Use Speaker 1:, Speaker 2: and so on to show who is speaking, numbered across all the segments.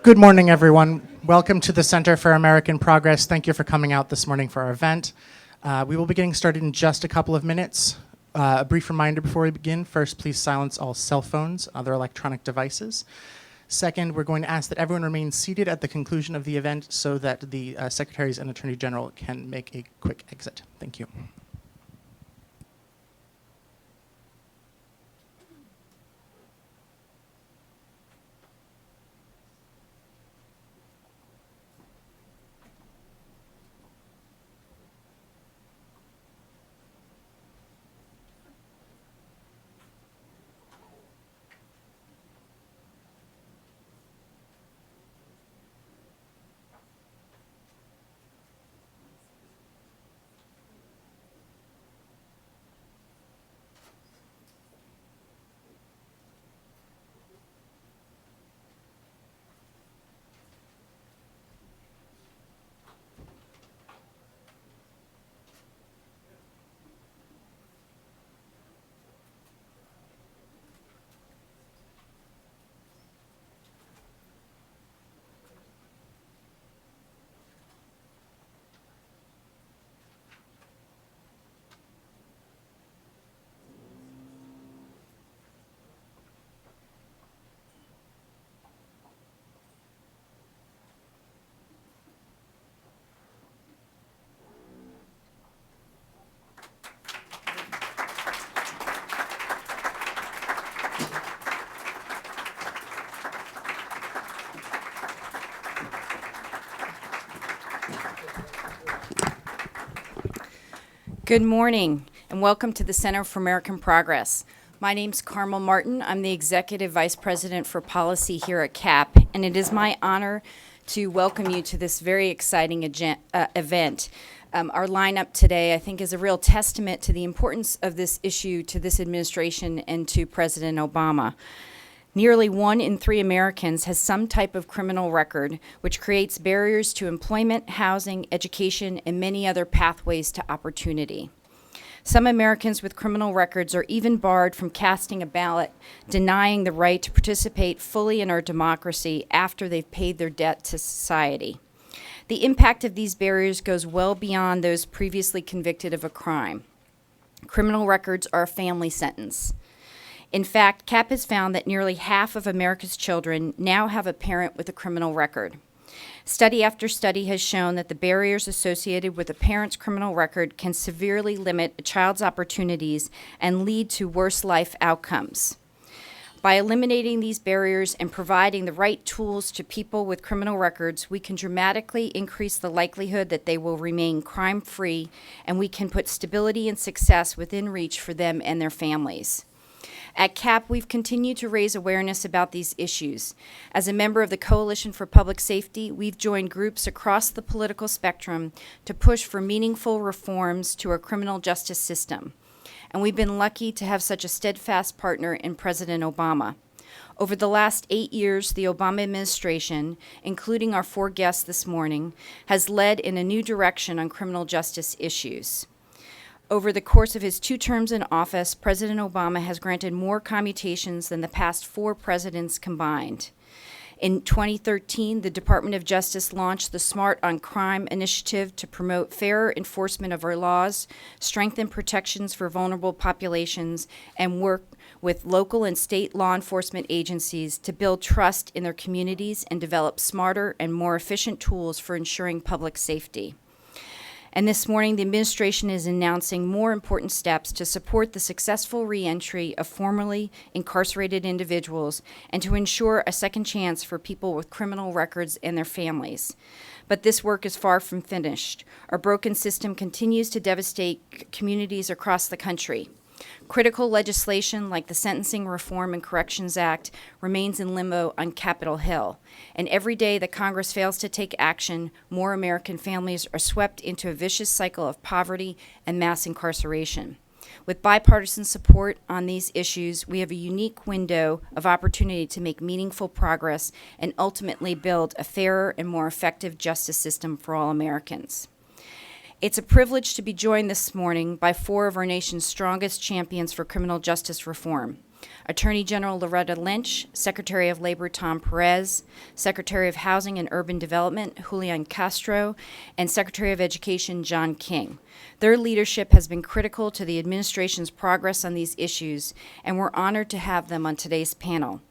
Speaker 1: Good morning, everyone. Welcome to the Center for American Progress. Thank you for coming out this morning for our event. We will be getting started in just a couple of minutes. A brief reminder before we begin. First, please silence all cell phones, other electronic devices. Second, we're going to ask that everyone remain seated at the conclusion of the event so that the Secretaries and Attorney General can make a quick exit. Thank you.
Speaker 2: Good morning, and welcome to the Center for American Progress. My name's Carmel Martin. I'm the Executive Vice President for Policy here at CAP, and it is my honor to welcome you to this very exciting event. Our lineup today, I think, is a real testament to the importance of this issue to this administration and to President Obama. Nearly 1 in 3 Americans has some type of criminal record, which creates barriers to employment, housing, education, and many other pathways to opportunity. Some Americans with criminal records are even barred from casting a ballot, denying the right to participate fully in our democracy after they've paid their debt to society. The impact of these barriers goes well beyond those previously convicted of a crime. Criminal records are a family sentence. In fact, CAP has found that nearly half of America's children now have a parent with a criminal record. Study after study has shown that the barriers associated with a parent's criminal record can severely limit a child's opportunities and lead to worse life outcomes. By eliminating these barriers and providing the right tools to people with criminal records, we can dramatically increase the likelihood that they will remain crime-free, and we can put stability and success within reach for them and their families. At CAP, we've continued to raise awareness about these issues. As a member of the Coalition for Public Safety, we've joined groups across the political spectrum to push for meaningful reforms to our criminal justice system. And we've been lucky to have such a steadfast partner in President Obama. Over the last 8 years, the Obama administration, including our 4 guests this morning, has led in a new direction on criminal justice issues. Over the course of his 2 terms in office, President Obama has granted more commutations than the past 4 presidents combined. In 2013, the Department of Justice launched the Smart on Crime initiative to promote fairer enforcement of our laws, strengthen protections for vulnerable populations, and work with local and state law enforcement agencies to build trust in their communities and develop smarter and more efficient tools for ensuring public safety. And this morning, the administration is announcing more important steps to support the successful reentry of formerly incarcerated individuals and to ensure a second chance for people with criminal records and their families. But this work is far from finished. Our broken system continues to devastate communities across the country. Critical legislation like the Sentencing Reform and Corrections Act remains in limbo on Capitol Hill. And every day that Congress fails to take action, more American families are swept into a vicious cycle of poverty and mass incarceration. With bipartisan support on these issues, we have a unique window of opportunity to make meaningful progress and ultimately build a fairer and more effective justice system for all Americans. It's a privilege to be joined this morning by 4 of our nation's strongest champions for criminal justice reform. Attorney General Loretta Lynch, Secretary of Labor Tom Perez, Secretary of Housing and Urban Development Julián Castro, and Secretary of Education John King. Their leadership has been critical to the administration's progress on these issues, and we're honored to have them on today's panel.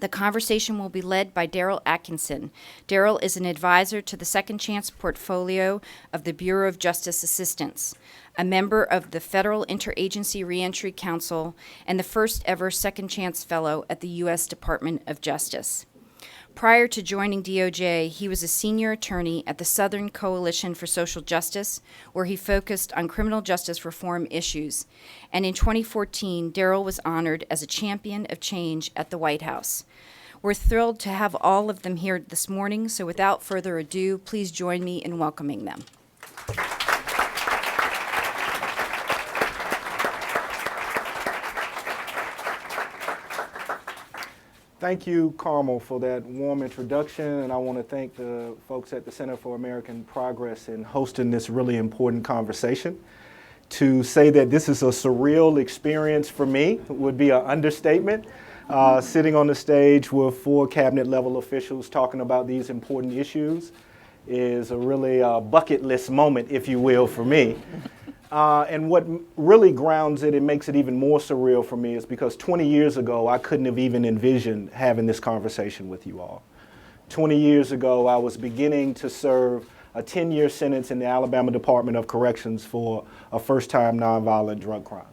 Speaker 2: The conversation will be led by Daryl Atkinson. Daryl is an advisor to the Second Chance portfolio of the Bureau of Justice Assistance, a member of the Federal Interagency Reentry Council, and the first ever Second Chance Fellow at the U.S. Department of Justice. Prior to joining DOJ, he was a senior attorney at the Southern Coalition for Social Justice, where he focused on criminal justice reform issues. And in 2014, Daryl was honored as a champion of change at the White House. We're thrilled to have all of them here this morning, so without further ado, please join me in welcoming them.
Speaker 3: Thank you, Carmel, for that warm introduction, and I want to thank the folks at the Center for American Progress in hosting this really important conversation. To say that this is a surreal experience for me would be an understatement. Sitting on the stage with 4 cabinet-level officials talking about these important issues is a really bucket list moment, if you will, for me. And what really grounds it and makes it even more surreal for me is because 20 years ago, I couldn't have even envisioned having this conversation with you all. 20 years ago, I was beginning to serve a 10-year sentence in the Alabama Department of Corrections for a first-time nonviolent drug crime.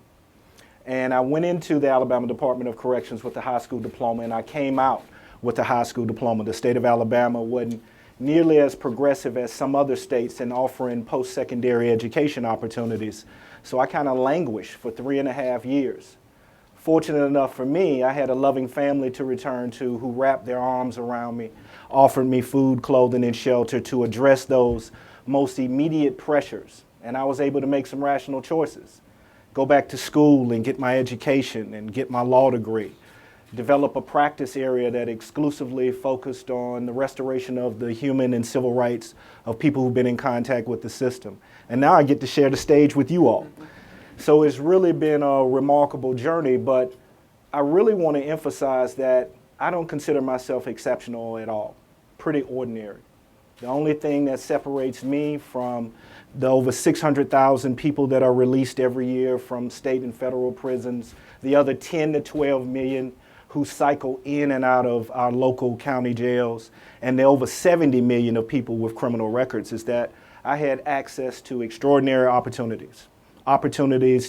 Speaker 3: And I went into the Alabama Department of Corrections with a high school diploma, and I came out with a high school diploma. The state of Alabama wasn't nearly as progressive as some other states in offering post-secondary education opportunities. So I kind of languished for 3.5 years. Fortunate enough for me, I had a loving family to return to who wrapped their arms around me, offered me food, clothing, and shelter to address those most immediate pressures. And I was able to make some rational choices. Go back to school and get my education and get my law degree. Develop a practice area that exclusively focused on the restoration of the human and civil rights of people who've been in contact with the system. And now I get to share the stage with you all. So it's really been a remarkable journey, but I really want to emphasize that I don't consider myself exceptional at all. Pretty ordinary. The only thing that separates me from the over 600,000 people that are released every year from state and federal prisons, the other 10 to 12 million who cycle in and out of our local county jails, and the over 70 million of people with criminal records, is that I had access to extraordinary opportunities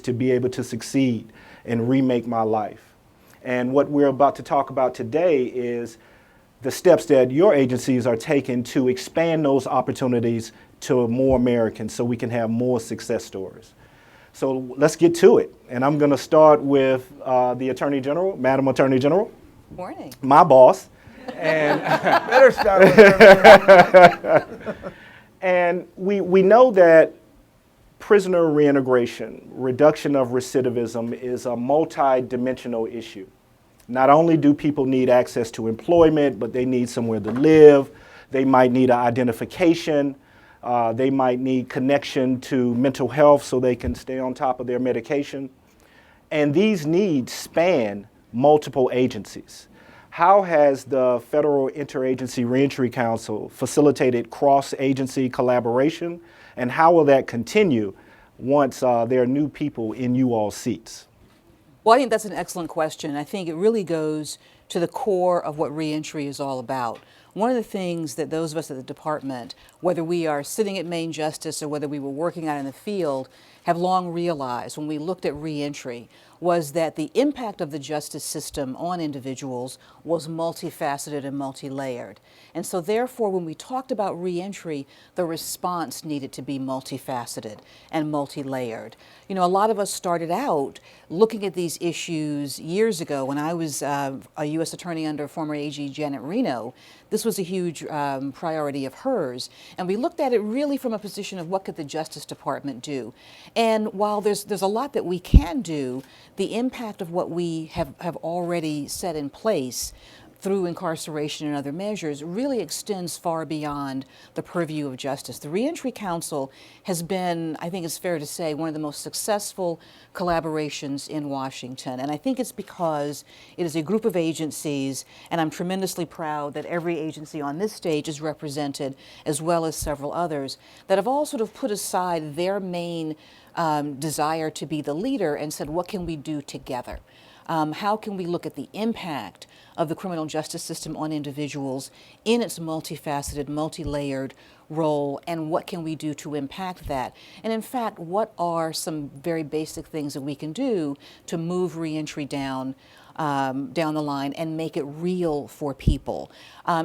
Speaker 3: to be able to succeed and remake my life. And what we're about to talk about today is the steps that your agencies are taking to expand those opportunities to more Americans so we can have more success stories. So let's get to it. And I'm going to start with the Attorney General, Madam Attorney General.
Speaker 4: Morning.
Speaker 3: My boss. And
Speaker 4: Better start with her.
Speaker 3: And we know that prisoner reintegration, reduction of recidivism, is a multi-dimensional issue. Not only do people need access to employment, but they need somewhere to live. They might need an identification. They might need connection to mental health so they can stay on top of their medication. And these needs span multiple agencies. How has the Federal Interagency Reentry Council facilitated cross-agency collaboration, and how will that continue once there are new people in you all's seats?
Speaker 4: Well, I think that's an excellent question. I think it really goes to the core of what reentry is all about. One of the things that those of us at the department, whether we are sitting at Main Justice or whether we were working out in the field, have long realized when we looked at reentry was that the impact of the justice system on individuals was multifaceted and multi-layered. And so therefore, when we talked about reentry, the response needed to be multifaceted and multi-layered. You know, a lot of us started out looking at these issues years ago when I was a U.S. attorney under former AG Janet Reno. This was a huge priority of hers. And we looked at it really from a position of what could the Justice Department do. And while there's a lot that we can do, the impact of what we have already set in place through incarceration and other measures really extends far beyond the purview of justice. The Reentry Council has been, I think it's fair to say, one of the most successful collaborations in Washington. And I think it's because it is a group of agencies, and I'm tremendously proud that every agency on this stage is represented, as well as several others, that have all sort of put aside their main desire to be the leader and said, what can we do together? How can we look at the impact of the criminal justice system on individuals in its multifaceted, multi-layered role, and what can we do to impact that? And in fact, what are some very basic things that we can do to move reentry down the line and make it real for people?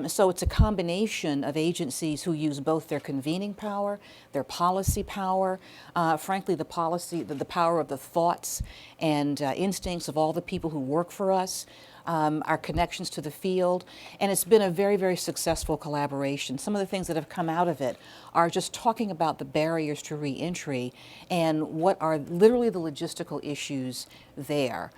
Speaker 4: So it's a combination of agencies who use both their convening power, their policy power, frankly, the power of the thoughts and instincts of all the people who work for us, our connections to the field, and it's been a very, very successful collaboration. Some of the things that have come out of it are just talking about the barriers to reentry and what are literally the logistical issues there.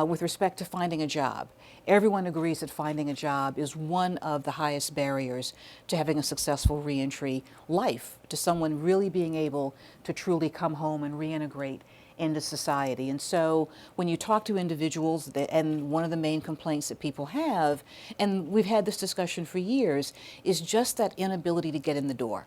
Speaker 4: With respect to finding a job, everyone agrees that finding a job is one of the highest barriers to having a successful reentry life, to someone really being able to truly come home and reintegrate into society. And so when you talk to individuals, and one of the main complaints that people have, and we've had this discussion for years, is just that inability to get in the door.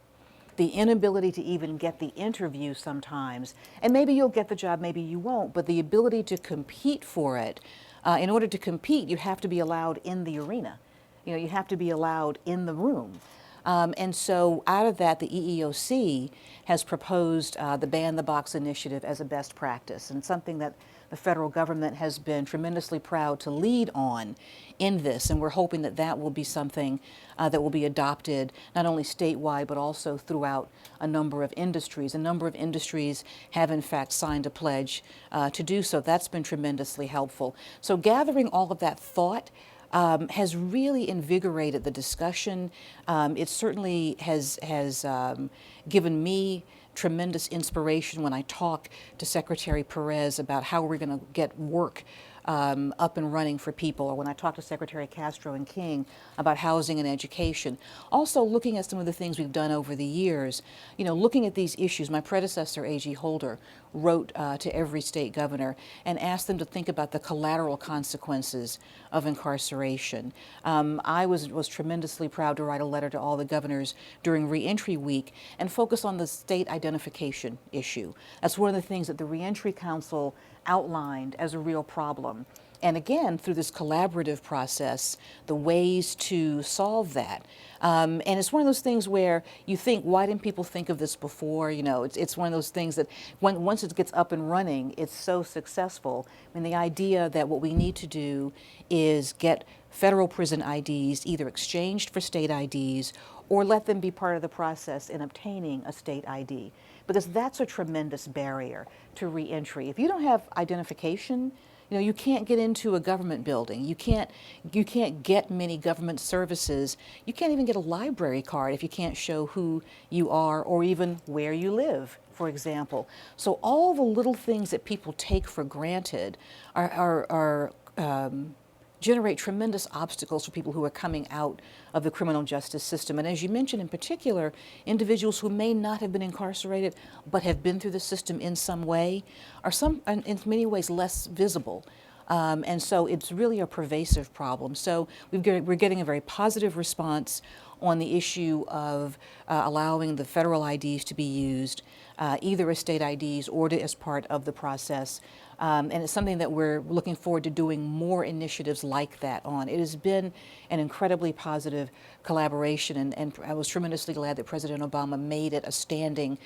Speaker 4: The inability to even get the interview sometimes. And maybe you'll get the job, maybe you won't, but the ability to compete for it. In order to compete, you have to be allowed in the arena. You have to be allowed in the room. And so out of that, the EEOC has proposed the Ban the Box initiative as a best practice, and something that the federal government has been tremendously proud to lead on in this. And we're hoping that that will be something that will be adopted not only statewide, but also throughout a number of industries. A number of industries have in fact signed a pledge to do so. That's been tremendously helpful. So gathering all of that thought has really invigorated the discussion. It certainly has given me tremendous inspiration when I talk to Secretary Perez about how we're going to get work up and running for people, or when I talk to Secretary Castro and King about housing and education. Also looking at some of the things we've done over the years, looking at these issues. My predecessor, A.G. Holder, wrote to every state governor and asked them to think about the collateral consequences of incarceration. I was tremendously proud to write a letter to all the governors during Reentry Week and focus on the state identification issue. That's one of the things that the Reentry Council outlined as a real problem. And again, through this collaborative process, the ways to solve that. And it's one of those things where you think, why didn't people think of this before? It's one of those things that once it gets up and running, it's so successful. I mean, the idea that what we need to do is get federal prison IDs either exchanged for state IDs or let them be part of the process in obtaining a state ID. Because that's a tremendous barrier to reentry. If you don't have identification, you can't get into a government building. You can't get many government services. You can't even get a library card if you can't show who you are or even where you live, for example. So all the little things that people take for granted generate tremendous obstacles for people who are coming out of the criminal justice system. And as you mentioned in particular, individuals who may not have been incarcerated but have been through the system in some way are in many ways less visible. And so it's really a pervasive problem. So we're getting a very positive response on the issue of allowing the federal IDs to be used, either as state IDs or as part of the process. And it's something that we're looking forward to doing more initiatives like that on. It has been an incredibly positive collaboration, and I was tremendously glad that President Obama made it a standing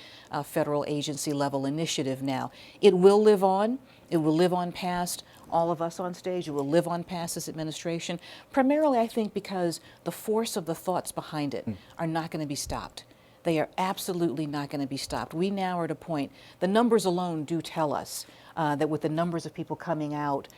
Speaker 4: federal agency level initiative now. It will live on. It will live on past all of us on stage. It will live on past this administration, primarily, I think, because the force of the thoughts behind it are not going to be stopped. They are absolutely not going to be stopped. We now are at a point, the numbers alone do tell us that with the numbers of people coming out,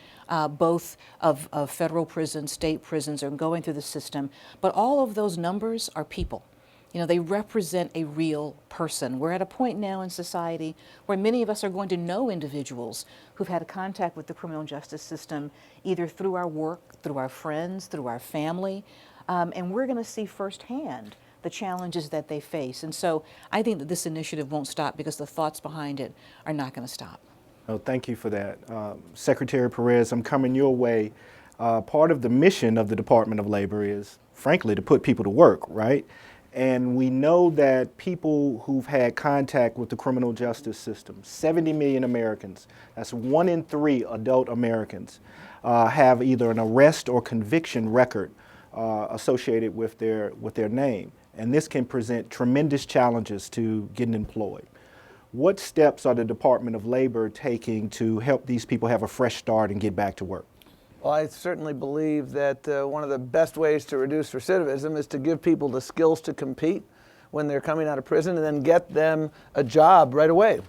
Speaker 4: both of federal prisons, state prisons, are going through the system, but all of those numbers are people. You know, they represent a real person. We're at a point now in society where many of us are going to know individuals who've had contact with the criminal justice system, either through our work, through our friends, through our family, and we're going to see firsthand the challenges that they face. And so I think that this initiative won't stop because the thoughts behind it are not going to stop.
Speaker 3: Oh, thank you for that. Secretary Perez, I'm coming your way. Part of the mission of the Department of Labor is, frankly, to put people to work, right? And we know that people who've had contact with the criminal justice system, 70 million Americans, that's 1 in 3 adult Americans, have either an arrest or conviction record associated with their name. And this can present tremendous challenges to getting employed. What steps are the Department of Labor taking to help these people have a fresh start and get back to work?
Speaker 5: Well, I certainly believe that one of the best ways to reduce recidivism is to give people the skills to compete when they're coming out of prison and then get them a job right away.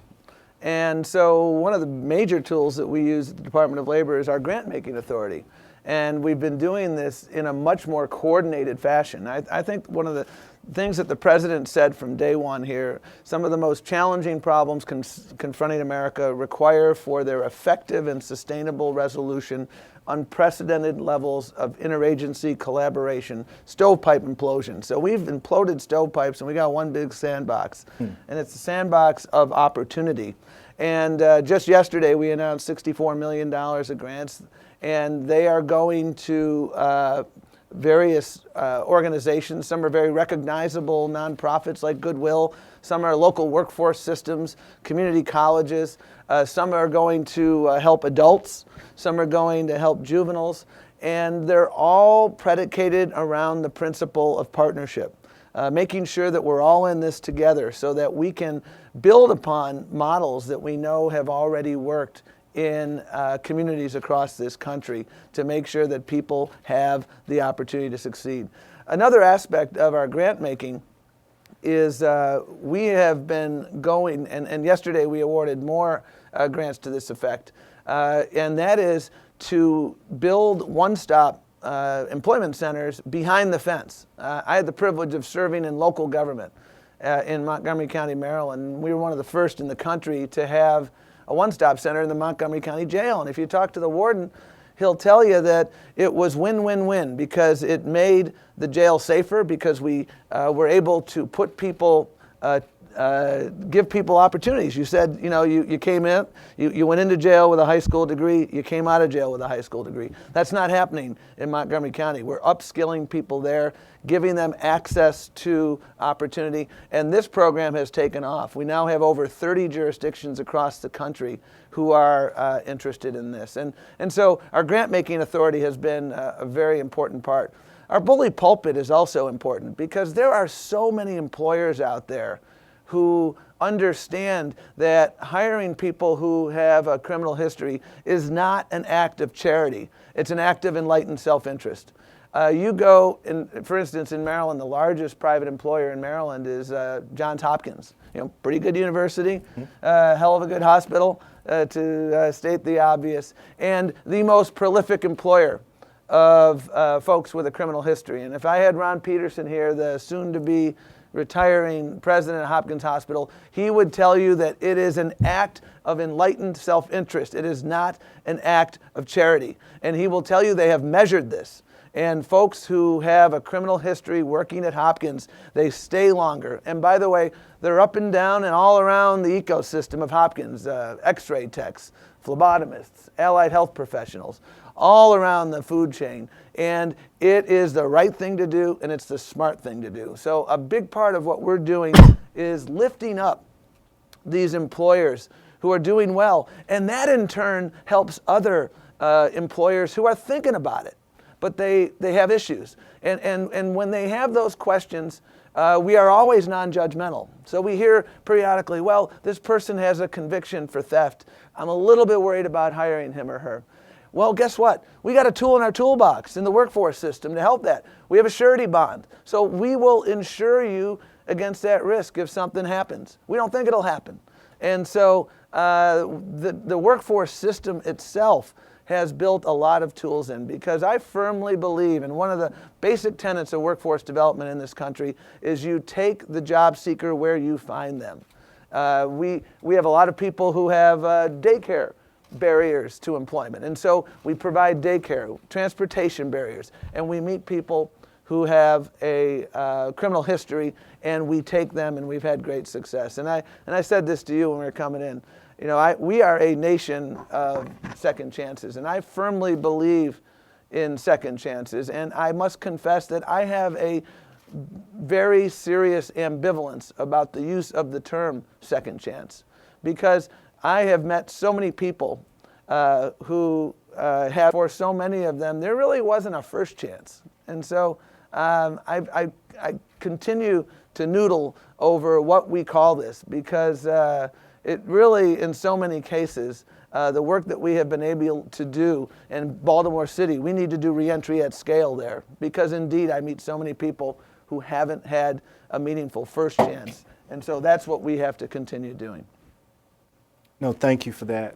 Speaker 5: And so one of the major tools that we use at the Department of Labor is our grant-making authority. And we've been doing this in a much more coordinated fashion. I think one of the things that the President said from day one here, some of the most challenging problems confronting America require for their effective and sustainable resolution unprecedented levels of interagency collaboration, stovepipe implosion. So we've imploded stovepipes and we got one big sandbox. And it's the sandbox of opportunity. And just yesterday we announced $64 million of grants, and they are going to various organizations. Some are very recognizable nonprofits like Goodwill. Some are local workforce systems, community colleges. Some are going to help adults. Some are going to help juveniles. And they're all predicated around the principle of partnership, making sure that we're all in this together so that we can build upon models that we know have already worked in communities across this country to make sure that people have the opportunity to succeed. Another aspect of our grant making is we have been going, and yesterday we awarded more grants to this effect, and that is to build one-stop employment centers behind the fence. I had the privilege of serving in local government in Montgomery County, Maryland. We were one of the first in the country to have a one-stop center in the Montgomery County Jail. And if you talk to the warden, he'll tell you that it was win-win-win because it made the jail safer, because we were able to put people, give people opportunities. You said, you know, you came in, you went into jail with a high school degree, you came out of jail with a high school degree. That's not happening in Montgomery County. We're upskilling people there, giving them access to opportunity, and this program has taken off. We now have over 30 jurisdictions across the country who are interested in this. And so our grant-making authority has been a very important part. Our bully pulpit is also important because there are so many employers out there who understand that hiring people who have a criminal history is not an act of charity. It's an act of enlightened self-interest. You go, for instance, in Maryland, the largest private employer in Maryland is Johns Hopkins. You know, pretty good university, hell of a good hospital, to state the obvious, and the most prolific employer of folks with a criminal history. And if I had Ron Peterson here, the soon-to-be retiring president of Hopkins Hospital, he would tell you that it is an act of enlightened self-interest. It is not an act of charity. And he will tell you they have measured this. And folks who have a criminal history working at Hopkins, they stay longer. And by the way, they're up and down and all around the ecosystem of Hopkins, x-ray techs, phlebotomists, allied health professionals, all around the food chain. And it is the right thing to do, and it's the smart thing to do. So a big part of what we're doing is lifting up these employers who are doing well. And that in turn helps other employers who are thinking about it, but they have issues. And when they have those questions, we are always non-judgmental. So we hear periodically, well, this person has a conviction for theft. I'm a little bit worried about hiring him or her. Well, guess what? We got a tool in our toolbox in the workforce system to help that. We have a surety bond. So we will insure you against that risk if something happens. We don't think it'll happen. And so the workforce system itself has built a lot of tools in, because I firmly believe, and one of the basic tenets of workforce development in this country is you take the job seeker where you find them. We have a lot of people who have daycare barriers to employment, and so we provide daycare, transportation barriers, and we meet people who have a criminal history, and we take them, and we've had great success. And I said this to you when we were coming in. You know, we are a nation of second chances, and I firmly believe in second chances. And I must confess that I have a very serious ambivalence about the use of the term second chance, because I have met so many people who have, for so many of them, there really wasn't a first chance. And so I continue to noodle over what we call this, because it really, in so many cases, the work that we have been able to do in Baltimore City, we need to do reentry at scale there, because indeed I meet so many people who haven't had a meaningful first chance. And so that's what we have to continue doing.
Speaker 3: No, thank you for that.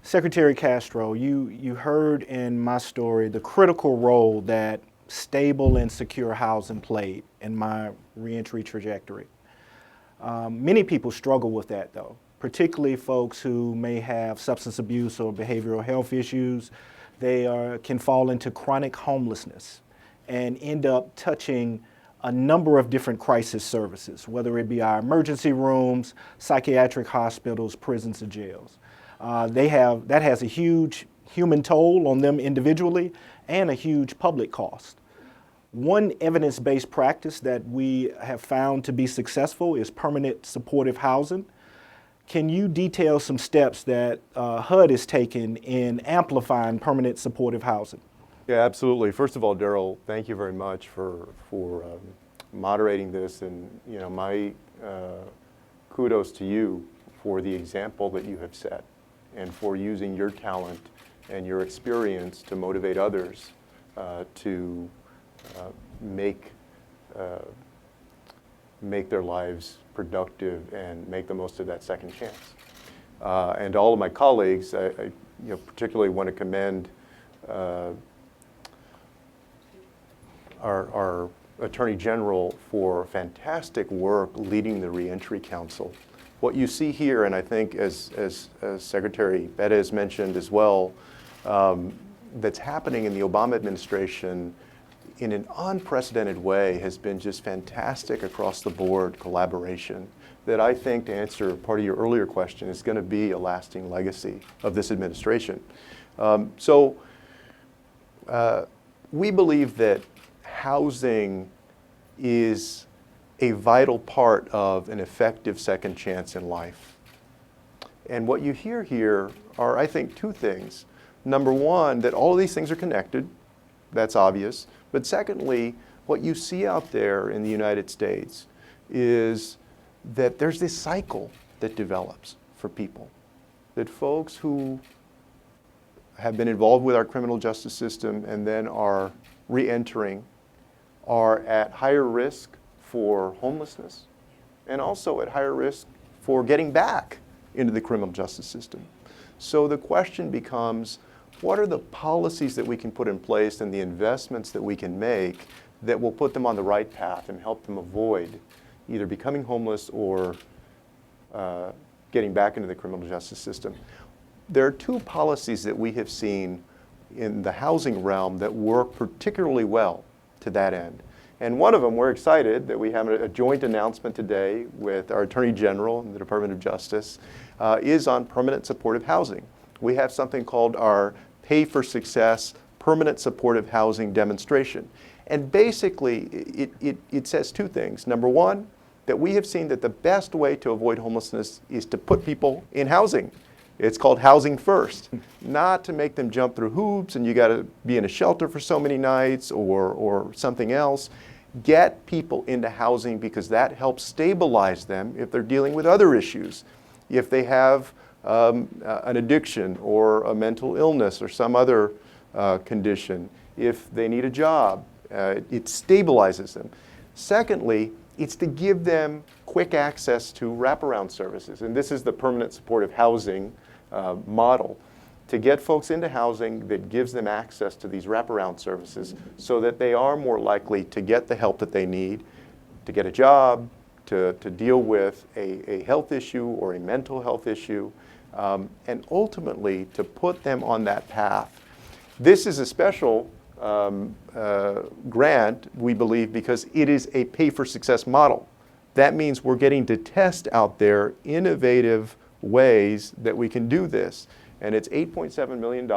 Speaker 3: Secretary Castro, you heard in my story the critical role that stable and secure housing played in my reentry trajectory. Many people struggle with that, though, particularly folks who may have substance abuse or behavioral health issues. They can fall into chronic homelessness and end up touching a number of different crisis services, whether it be our emergency rooms, psychiatric hospitals, prisons, or jails. That has a huge human toll on them individually and a huge public cost. One evidence-based practice that we have found to be successful is permanent supportive housing. Can you detail some steps that HUD has taken in amplifying permanent supportive housing?
Speaker 6: Yeah, absolutely. First of all, Daryl, thank you very much for moderating this, and my kudos to you for the example that you have set, and for using your talent and your experience to motivate others to make their lives productive and make the most of that second chance. And to all of my colleagues, I particularly want to commend our Attorney General for fantastic work leading the Reentry Council. What you see here, and I think as Secretary Perez mentioned as well, that's happening in the Obama administration in an unprecedented way has been just fantastic across the board collaboration that I think, to answer part of your earlier question, is going to be a lasting legacy of this administration. We believe that housing is a vital part of an effective second chance in life. And what you hear here are, I think, two things. Number one, that all of these things are connected. That's obvious. But secondly, what you see out there in the United States is that there's this cycle that develops for people. That folks who have been involved with our criminal justice system and then are re-entering are at higher risk for homelessness and also at higher risk for getting back into the criminal justice system. So the question becomes, what are the policies that we can put in place and the investments that we can make that will put them on the right path and help them avoid either becoming homeless or getting back into the criminal justice system? There are two policies that we have seen in the housing realm that work particularly well to that end. And one of them, we're excited that we have a joint announcement today with our Attorney General and the Department of Justice, is on permanent supportive housing. We have something called our Pay for Success Permanent Supportive Housing Demonstration. And basically, it says two things. Number one, that we have seen that the best way to avoid homelessness is to put people in housing. It's called housing first, not to make them jump through hoops and you got to be in a shelter for so many nights or something else. Get people into housing because that helps stabilize them if they're dealing with other issues. If they have an addiction or a mental illness or some other condition, if they need a job, it stabilizes them. Secondly, it's to give them quick access to wraparound services. And this is the permanent supportive housing model. to get folks into housing that gives them access to these wraparound services so that they are more likely to get the help that they need, to get a job, to deal with a health issue or a mental health issue, and ultimately to put them on that path. This is a special grant, we believe, because it is a pay-for-success model. That means we're getting to test out there innovative ways that we can do this. And it's $8.7 million.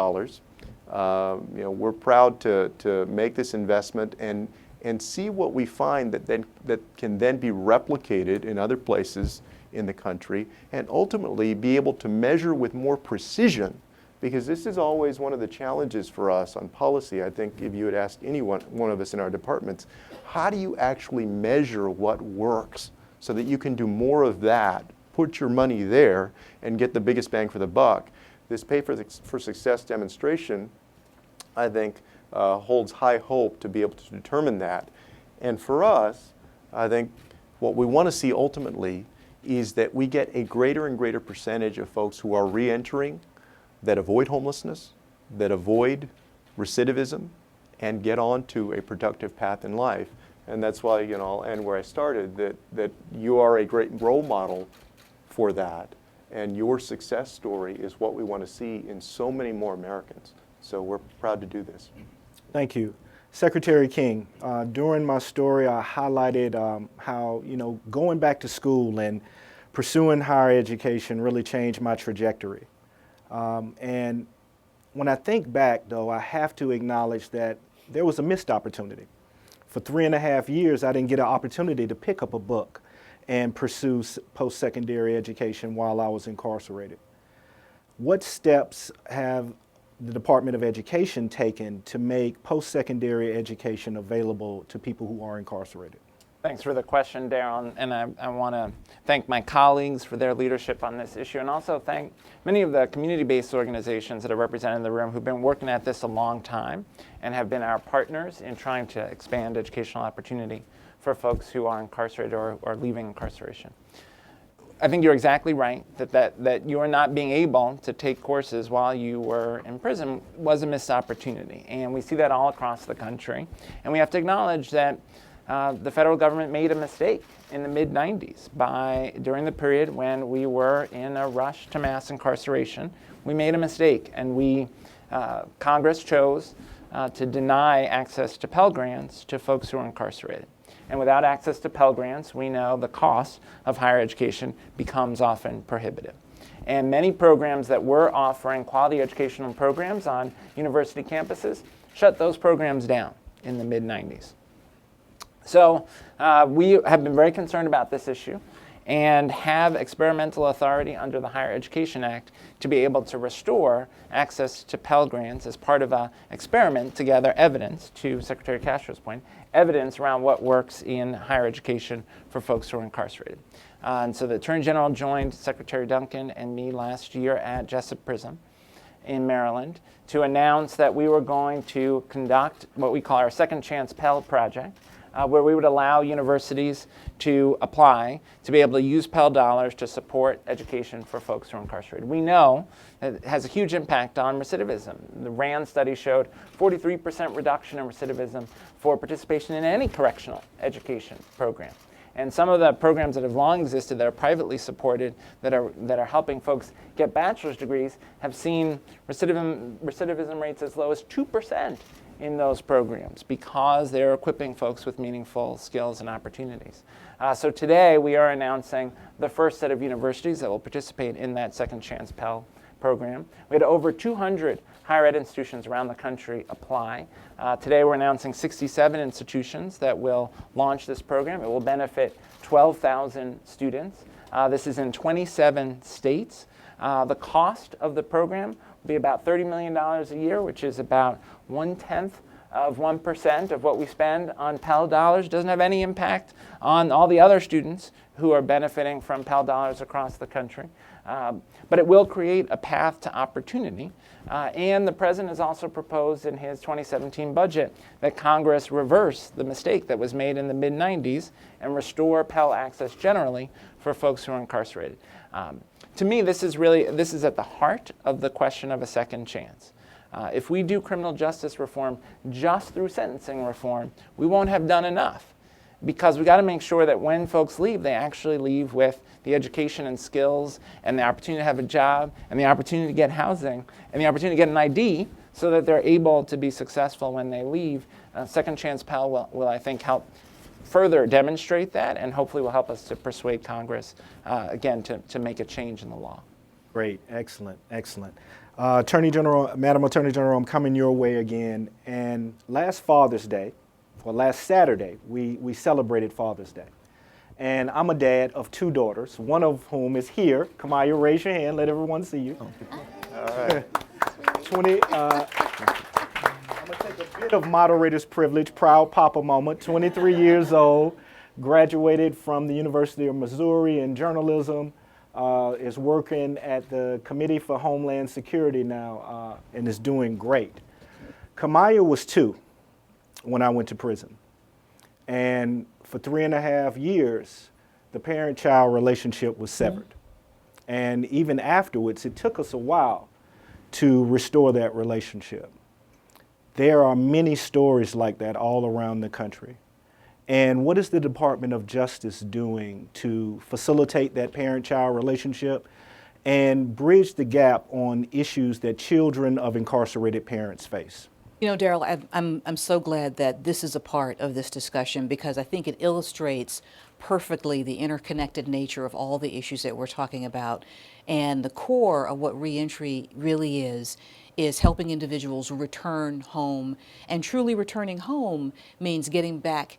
Speaker 6: We're proud to make this investment and see what we find that can then be replicated in other places in the country, and ultimately be able to measure with more precision, because this is always one of the challenges for us on policy. I think if you had asked one of us in our departments, how do you actually measure what works so that you can do more of that, put your money there, and get the biggest bang for the buck? This Pay for Success demonstration, I think, holds high hope to be able to determine that. And for us, I think what we want to see ultimately is that we get a greater and greater percentage of folks who are reentering, that avoid homelessness, that avoid recidivism, and get onto a productive path in life. And that's why, I'll end where I started, that you are a great role model for that. And your success story is what we want to see in so many more Americans. So we're proud to do this.
Speaker 3: Thank you. Secretary King, during my story, I highlighted how, going back to school and pursuing higher education really changed my trajectory. And when I think back, though, I have to acknowledge that there was a missed opportunity. For 3.5 years, I didn't get an opportunity to pick up a book and pursue post-secondary education while I was incarcerated. What steps have the Department of Education taken to make post-secondary education available to people who are incarcerated?
Speaker 7: Thanks for the question, Daryl, and I want to thank my colleagues for their leadership on this issue, and also thank many of the community-based organizations that are represented in the room who've been working at this a long time and have been our partners in trying to expand educational opportunity for folks who are incarcerated or leaving incarceration. I think you're exactly right that you are not being able to take courses while you were in prison was a missed opportunity, and we see that all across the country, and we have to acknowledge that the federal government made a mistake in the mid-90s during the period when we were in a rush to mass incarceration. We made a mistake, and Congress chose to deny access to Pell Grants to folks who are incarcerated. And without access to Pell Grants, we know the cost of higher education becomes often prohibitive. And many programs that were offering quality educational programs on university campuses shut those programs down in the mid-90s. So we have been very concerned about this issue and have experimental authority under the Higher Education Act to be able to restore access to Pell Grants as part of an experiment to gather evidence, to Secretary Castro's point, evidence around what works in higher education for folks who are incarcerated. And so the Attorney General joined Secretary Duncan and me last year at Jessup Prison in Maryland to announce that we were going to conduct what we call our Second Chance Pell Project, where we would allow universities to apply to be able to use Pell dollars to support education for folks who are incarcerated. We know that it has a huge impact on recidivism. The RAND study showed 43% reduction in recidivism for participation in any correctional education program. And some of the programs that have long existed that are privately supported, that are helping folks get bachelor's degrees, have seen recidivism rates as low as 2% in those programs because they're equipping folks with meaningful skills and opportunities. So today we are announcing the first set of universities that will participate in that Second Chance Pell program. We had over 200 higher ed institutions around the country apply. Today we're announcing 67 institutions that will launch this program. It will benefit 12,000 students. This is in 27 states. The cost of the program will be about $30 million a year, which is about 1/10 of 1% of what we spend on Pell dollars doesn't have any impact on all the other students who are benefiting from Pell dollars across the country. But it will create a path to opportunity. And the president has also proposed in his 2017 budget that Congress reverse the mistake that was made in the mid-90s and restore Pell access generally for folks who are incarcerated. To me, this is at the heart of the question of a second chance. If we do criminal justice reform just through sentencing reform, we won't have done enough, because we got to make sure that when folks leave, they actually leave with the education and skills and the opportunity to have a job and the opportunity to get housing and the opportunity to get an ID so that they're able to be successful when they leave. Second Chance Pell will, I think, help further demonstrate that, and hopefully will help us to persuade Congress, again, to make a change in the law.
Speaker 3: Great, excellent, excellent. Attorney General, Madam Attorney General, I'm coming your way again. And last Father's Day, or last Saturday, we celebrated Father's Day. And I'm a dad of 2 daughters, one of whom is here. Kamaya, raise your hand, let everyone see you.
Speaker 6: All right.
Speaker 3: I'm gonna take a bit of moderator's privilege, proud papa moment, 23 years old, graduated from the University of Missouri in journalism, is working at the Committee for Homeland Security now, and is doing great. Kamaya was 2 when I went to prison. And for 3.5 years, the parent-child relationship was severed. And even afterwards, it took us a while to restore that relationship. There are many stories like that all around the country. And what is the Department of Justice doing to facilitate that parent-child relationship and bridge the gap on issues that children of incarcerated parents face?
Speaker 4: You know, Daryl, I'm so glad that this is a part of this discussion, because I think it illustrates perfectly the interconnected nature of all the issues that we're talking about. And the core of what reentry really is helping individuals return home. And truly returning home means getting back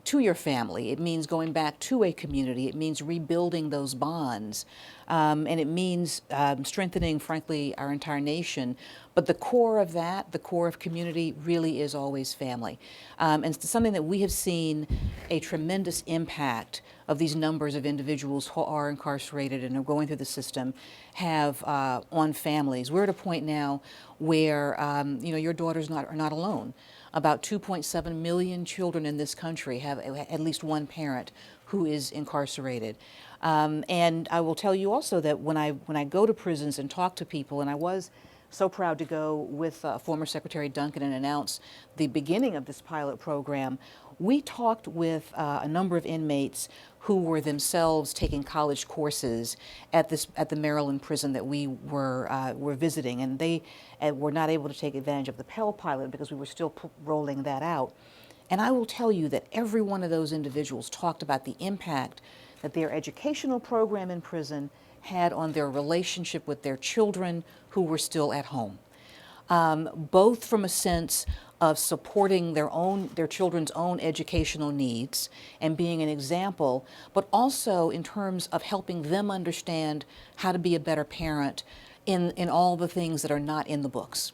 Speaker 4: to your family. It means going back to a community. It means rebuilding those bonds. And it means strengthening, frankly, our entire nation. But the core of that, the core of community, really is always family. And it's something that we have seen a tremendous impact of these numbers of individuals who are incarcerated and are going through the system have on families. We're at a point now where, your daughters are not alone. About 2.7 million children in this country have at least one parent who is incarcerated. And I will tell you also that when I go to prisons and talk to people, and I was so proud to go with former Secretary Duncan and announce the beginning of this pilot program, we talked with a number of inmates who were themselves taking college courses at the Maryland prison that we were visiting, and they were not able to take advantage of the Pell pilot because we were still rolling that out. And I will tell you that every one of those individuals talked about the impact that their educational program in prison had on their relationship with their children who were still at home, both from a sense of supporting their children's own educational needs and being an example, but also in terms of helping them understand how to be a better parent in all the things that are not in the books.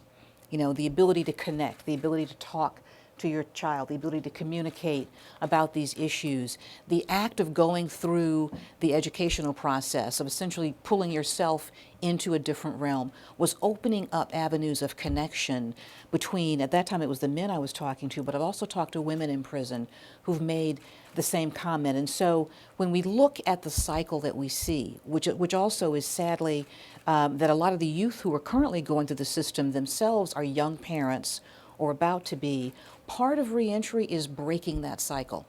Speaker 4: You know, the ability to connect, the ability to talk to your child, the ability to communicate about these issues, the act of going through the educational process, of essentially pulling yourself into a different realm, was opening up avenues of connection between, at that time it was the men I was talking to, but I've also talked to women in prison who've made the same comment. And so when we look at the cycle that we see, which also is sadly that a lot of the youth who are currently going through the system themselves are young parents or about to be, part of reentry is breaking that cycle.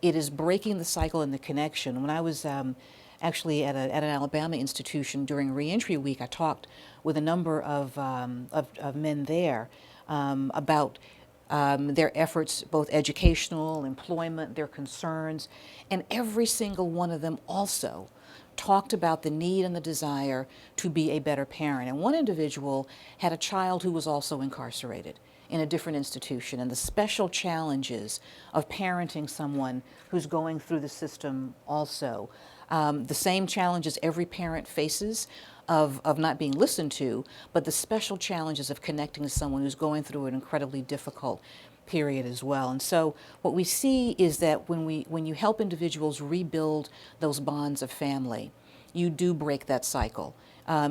Speaker 4: It is breaking the cycle and the connection. When I was actually at an Alabama institution during reentry week, I talked with a number of men there about their efforts, both educational, employment, their concerns, and every single one of them also talked about the need and the desire to be a better parent. And one individual had a child who was also incarcerated in a different institution, and the special challenges of parenting someone who's going through the system also. The same challenges every parent faces of not being listened to, but the special challenges of connecting to someone who's going through an incredibly difficult period as well. And so what we see is that when you help individuals rebuild those bonds of family, you do break that cycle.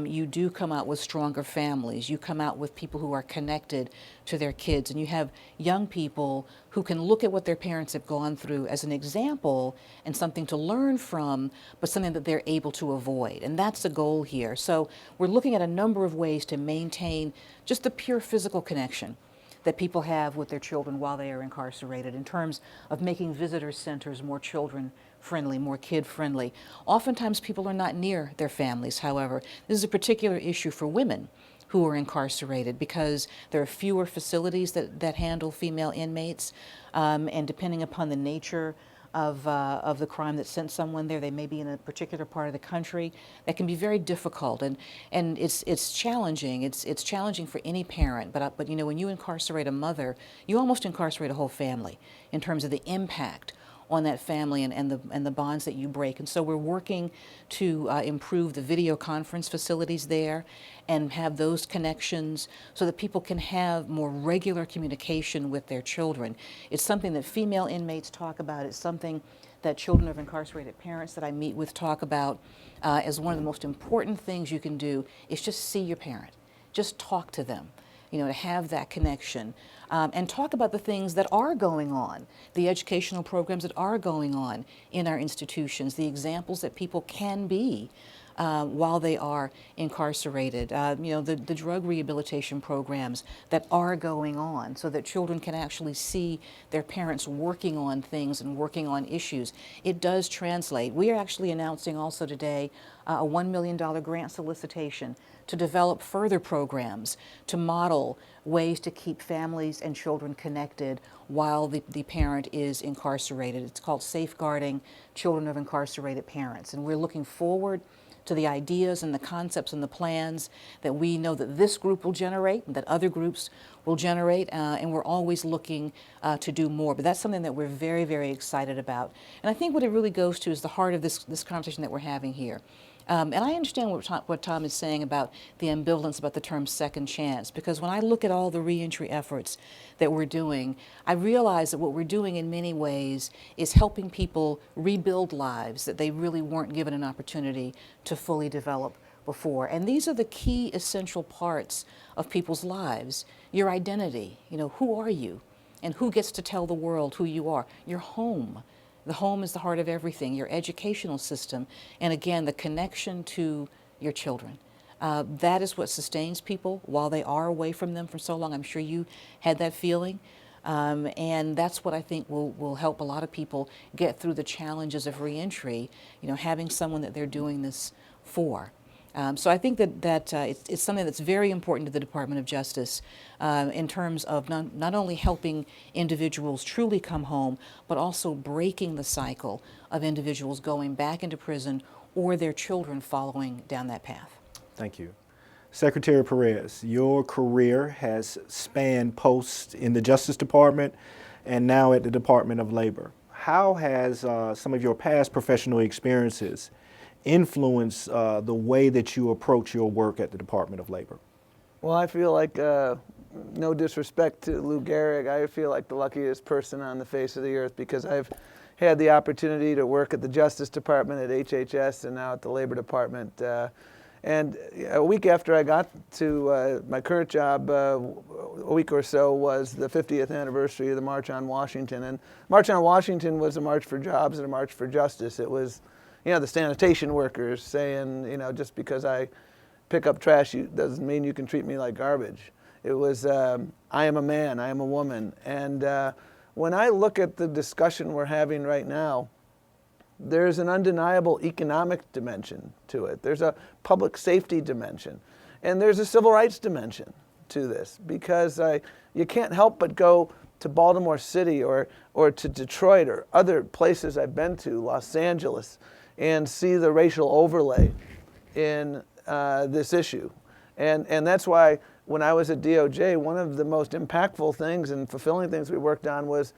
Speaker 4: You do come out with stronger families. You come out with people who are connected to their kids. And you have young people who can look at what their parents have gone through as an example and something to learn from, but something that they're able to avoid. And that's the goal here. So we're looking at a number of ways to maintain just the pure physical connection that people have with their children while they are incarcerated, in terms of making visitor centers more children friendly, more kid friendly. Oftentimes people are not near their families, however. This is a particular issue for women who are incarcerated because there are fewer facilities that handle female inmates, and depending upon the nature of the crime that sent someone there, they may be in a particular part of the country. That can be very difficult, and it's challenging. It's challenging for any parent. But you know, when you incarcerate a mother, you almost incarcerate a whole family in terms of the impact on that family and the bonds that you break. And so we're working to improve the video conference facilities there and have those connections so that people can have more regular communication with their children. It's something that female inmates talk about. It's something that children of incarcerated parents that I meet with talk about as one of the most important things you can do is just see your parent. Just talk to them, you know, to have that connection. And talk about the things that are going on, the educational programs that are going on in our institutions, the examples that people can be while they are incarcerated, you know, the drug rehabilitation programs that are going on so that children can actually see their parents working on things and working on issues. It does translate. We are actually announcing also today a $1 million grant solicitation to develop further programs to model ways to keep families and children connected while the parent is incarcerated. It's called Safeguarding Children of Incarcerated Parents. And we're looking forward to the ideas and the concepts and the plans that we know that this group will generate and that other groups will generate, and we're always looking to do more. But that's something that we're very, very excited about. And I think what it really goes to is the heart of this conversation that we're having here. And I understand what Tom is saying about the ambivalence about the term second chance, because when I look at all the reentry efforts that we're doing, I realize that what we're doing in many ways is helping people rebuild lives that they really weren't given an opportunity to fully develop before. And these are the key essential parts of people's lives. Your identity, you know, who are you? And who gets to tell the world who you are? Your home. The home is the heart of everything, your educational system, and again, the connection to your children. That is what sustains people while they are away from them for so long. I'm sure you had that feeling. And that's what I think will help a lot of people get through the challenges of reentry, you know, having someone that they're doing this for. So I think that it's something that's very important to the Department of Justice in terms of not only helping individuals truly come home, but also breaking the cycle of individuals going back into prison or their children following down that path.
Speaker 3: Thank you. Secretary Perez, your career has spanned posts in the Justice Department and now at the Department of Labor. How has some of your past professional experiences influence the way that you approach your work at the Department of Labor?
Speaker 5: Well, I feel like, no disrespect to Lou Gehrig, I feel like the luckiest person on the face of the earth because I've had the opportunity to work at the Justice Department, at HHS, and now at the Labor Department. And a week after I got to my current job, a week or so, was the 50th anniversary of the March on Washington. And March on Washington was a march for jobs and a march for justice. It was, you know, the sanitation workers saying, you know, just because I pick up trash doesn't mean you can treat me like garbage. It was, I am a man, I am a woman. And when I look at the discussion we're having right now, there's an undeniable economic dimension to it. There's a public safety dimension. And there's a civil rights dimension to this because you can't help but go to Baltimore City or to Detroit or other places I've been to, Los Angeles, and see the racial overlay in this issue. And that's why when I was at DOJ, one of the most impactful things and fulfilling things we worked on was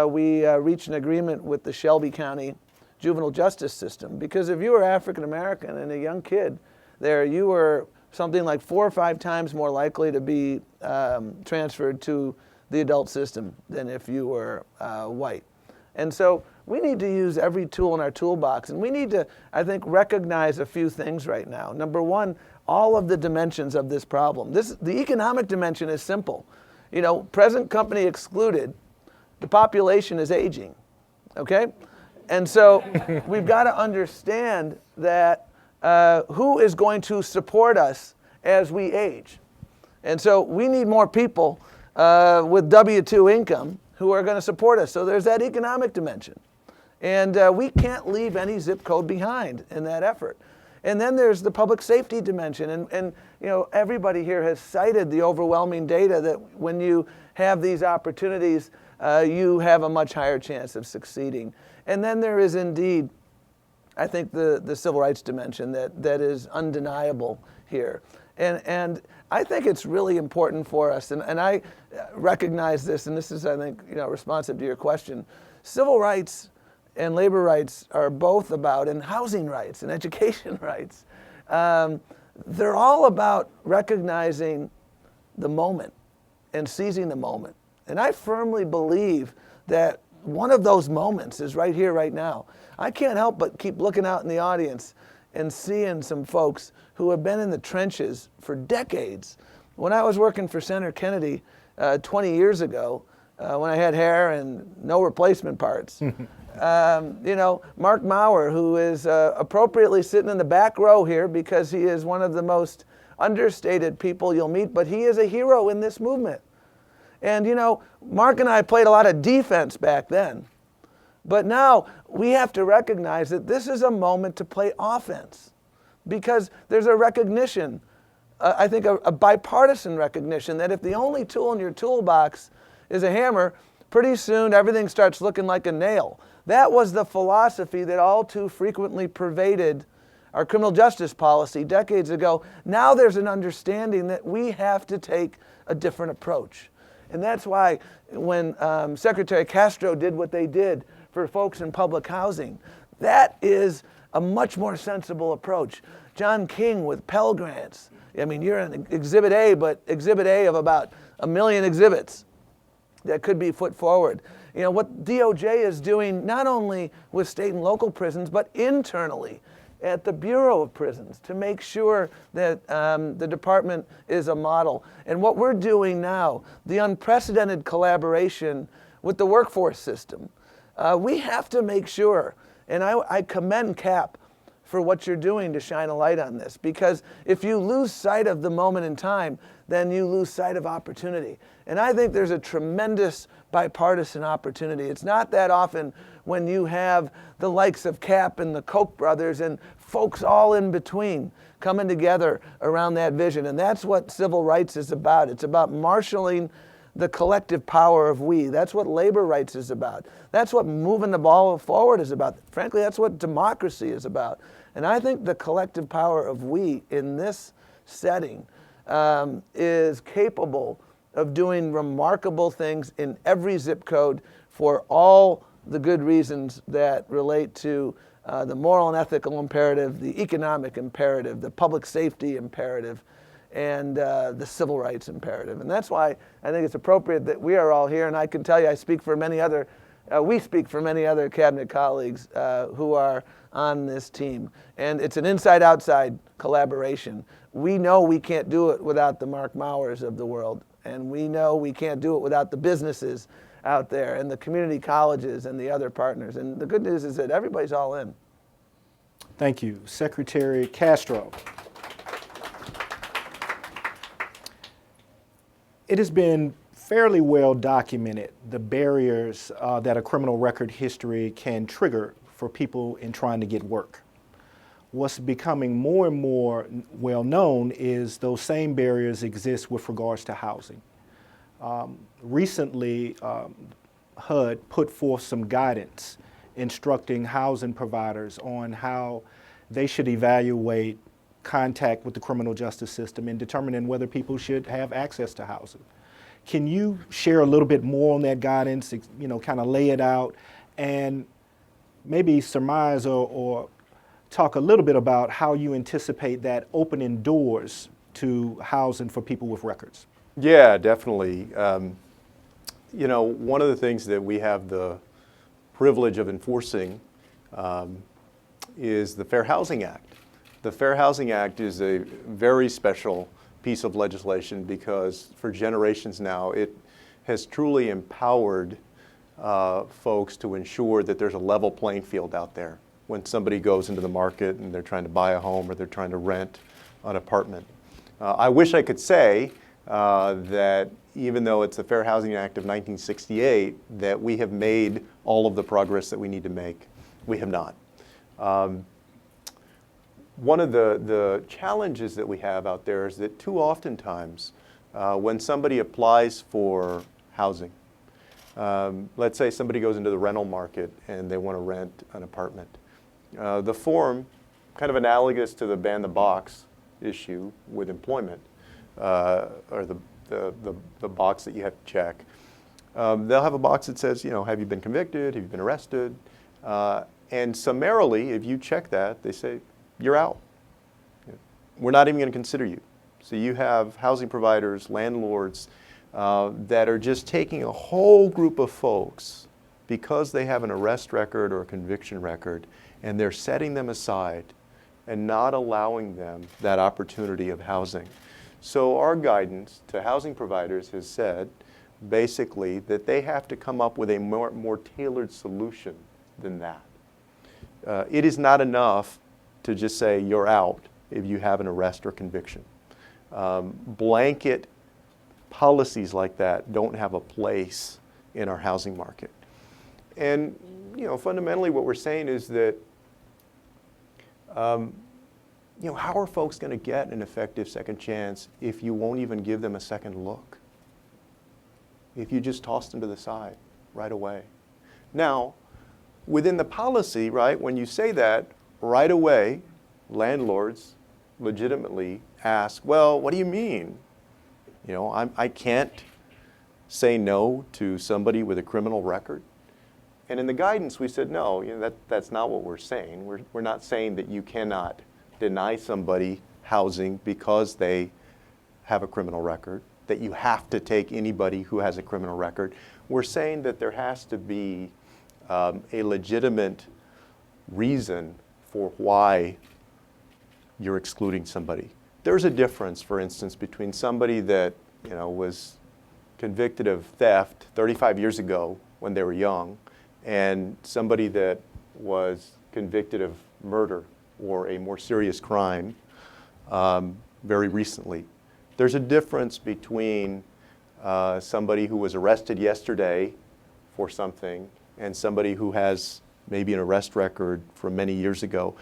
Speaker 5: we reached an agreement with the Shelby County juvenile justice system. Because if you were African American and a young kid there, you were something like 4 or 5 times more likely to be transferred to the adult system than if you were white. And so we need to use every tool in our toolbox, and we need to, I think, recognize a few things right now. Number one, all of the dimensions of this problem. The economic dimension is simple. You know, present company excluded, the population is aging, okay? And so we've got to understand that who is going to support us as we age. And so we need more people with W-2 income who are going to support us. So there's that economic dimension. And we can't leave any zip code behind in that effort. And then there's the public safety dimension. And you know, everybody here has cited the overwhelming data that when you have these opportunities, you have a much higher chance of succeeding. And then there is indeed, I think, the civil rights dimension that is undeniable here. And I think it's really important for us, and I recognize this, and this is, I think, you know, responsive to your question. Civil rights and labor rights are both about, and housing rights and education rights, they're all about recognizing the moment and seizing the moment. And I firmly believe that one of those moments is right here, right now. I can't help but keep looking out in the audience and seeing some folks who have been in the trenches for decades. When I was working for Senator Kennedy 20 years ago, when I had hair and no replacement parts, you know, Mark Maurer, who is appropriately sitting in the back row here because he is one of the most understated people you'll meet, but he is a hero in this movement. And you know, Mark and I played a lot of defense back then. But now we have to recognize that this is a moment to play offense, because there's a recognition, I think a bipartisan recognition, that if the only tool in your toolbox is a hammer, pretty soon everything starts looking like a nail. That was the philosophy that all too frequently pervaded our criminal justice policy decades ago. Now there's an understanding that we have to take a different approach. And that's why when Secretary Castro did what they did for folks in public housing, that is a much more sensible approach. John King with Pell Grants. I mean, you're in Exhibit A, but Exhibit A of about 1 million exhibits that could be put forward. You know, what DOJ is doing not only with state and local prisons, but internally at the Bureau of Prisons to make sure that the department is a model. And what we're doing now, the unprecedented collaboration with the workforce system, we have to make sure, and I commend CAP for what you're doing to shine a light on this, because if you lose sight of the moment in time, then you lose sight of opportunity. And I think there's a tremendous bipartisan opportunity. It's not that often when you have the likes of CAP and the Koch brothers and folks all in between coming together around that vision. And that's what civil rights is about. It's about marshaling the collective power of we. That's what labor rights is about. That's what moving the ball forward is about. Frankly, that's what democracy is about. And I think the collective power of we in this setting is capable of doing remarkable things in every zip code for all the good reasons that relate to the moral and ethical imperative, the economic imperative, the public safety imperative, and the civil rights imperative. And that's why I think it's appropriate that we are all here. And I can tell you, I speak for many other, we speak for many other cabinet colleagues who are on this team. And it's an inside-outside collaboration. We know we can't do it without the Mark Mauers of the world. And we know we can't do it without the businesses out there and the community colleges and the other partners. And the good news is that everybody's all in.
Speaker 3: Thank you. Secretary Castro. It has been fairly well documented, the barriers that a criminal record history can trigger for people in trying to get work. What's becoming more and more well known is those same barriers exist with regards to housing. Recently, HUD put forth some guidance instructing housing providers on how they should evaluate contact with the criminal justice system in determining whether people should have access to housing. Can you share a little bit more on that guidance, you know, kind of lay it out, and maybe surmise or talk a little bit about how you anticipate that opening doors to housing for people with records?
Speaker 6: Yeah, definitely. You know, one of the things that we have the privilege of enforcing is the Fair Housing Act. The Fair Housing Act is a very special piece of legislation because for generations now it has truly empowered folks to ensure that there's a level playing field out there when somebody goes into the market and they're trying to buy a home or they're trying to rent an apartment. I wish I could say that even though it's the Fair Housing Act of 1968, that we have made all of the progress that we need to make. We have not. One of the challenges that we have out there is that too oftentimes when somebody applies for housing, let's say somebody goes into the rental market and they want to rent an apartment. The form, kind of analogous to the ban the box issue with employment, or the box that you have to check, they'll have a box that says, you know, have you been convicted, have you been arrested? And summarily, if you check that, they say, you're out. We're not even going to consider you. So you have housing providers, landlords, that are just taking a whole group of folks because they have an arrest record or a conviction record, and they're setting them aside and not allowing them that opportunity of housing. So our guidance to housing providers has said basically that they have to come up with a more tailored solution than that. It is not enough to just say you're out if you have an arrest or conviction. Blanket policies like that don't have a place in our housing market. And you know, fundamentally what we're saying is that you know, how are folks going to get an effective second chance if you won't even give them a second look? If you just toss them to the side right away. Now, within the policy, right, when you say that, right away, landlords legitimately ask, well, what do you mean? You know, I can't say no to somebody with a criminal record. And in the guidance, we said, no, you know, that's not what we're saying. We're not saying that you cannot deny somebody housing because they have a criminal record, that you have to take anybody who has a criminal record. We're saying that there has to be a legitimate reason for why you're excluding somebody. There's a difference, for instance, between somebody that, you know, was convicted of theft 35 years ago when they were young and somebody that was convicted of murder or a more serious crime very recently. There's a difference between somebody who was arrested yesterday for something and somebody who has maybe an arrest record from many years ago.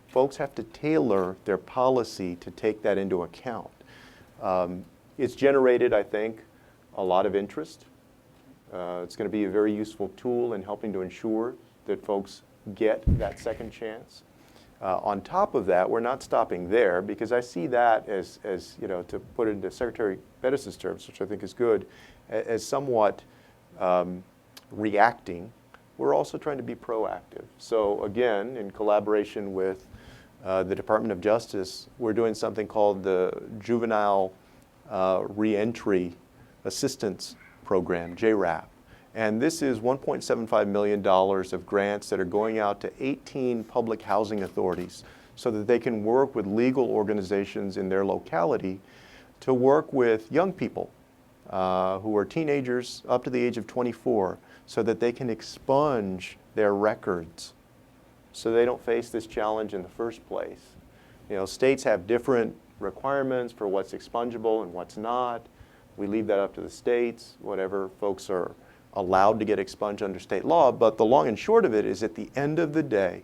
Speaker 6: Folks have to tailor their policy to take that into account. It's generated, I think, a lot of interest. It's going to be a very useful tool in helping to ensure that folks get that second chance. On top of that, we're not stopping there because I see that as you know, to put it into Secretary Perez's terms, which I think is good, as somewhat reacting. We're also trying to be proactive. So again, in collaboration with the Department of Justice, we're doing something called the Juvenile Reentry Assistance Program, JRAP. And this is $1.75 million of grants that are going out to 18 public housing authorities so that they can work with legal organizations in their locality to work with young people who are teenagers up to the age of 24 so that they can expunge their records so they don't face this challenge in the first place. You know, states have different requirements for what's expungible and what's not. We leave that up to the states, whatever folks are allowed to get expunged under state law. But the long and short of it is at the end of the day,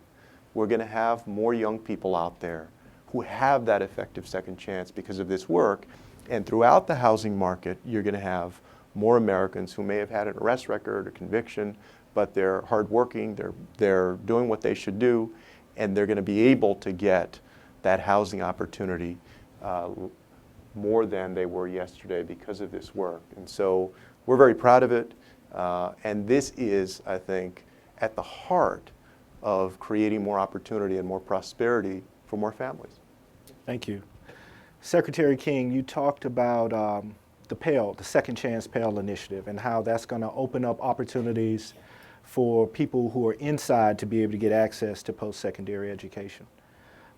Speaker 6: we're going to have more young people out there who have that effective second chance because of this work. And throughout the housing market, you're going to have more Americans who may have had an arrest record or conviction, but they're hardworking, they're doing what they should do, and they're going to be able to get that housing opportunity more than they were yesterday because of this work. And so we're very proud of it. And this is, I think, at the heart of creating more opportunity and more prosperity for more families.
Speaker 3: Thank you. Secretary King, you talked about the Pell, the Second Chance Pell Initiative, and how that's going to open up opportunities for people who are inside to be able to get access to post-secondary education.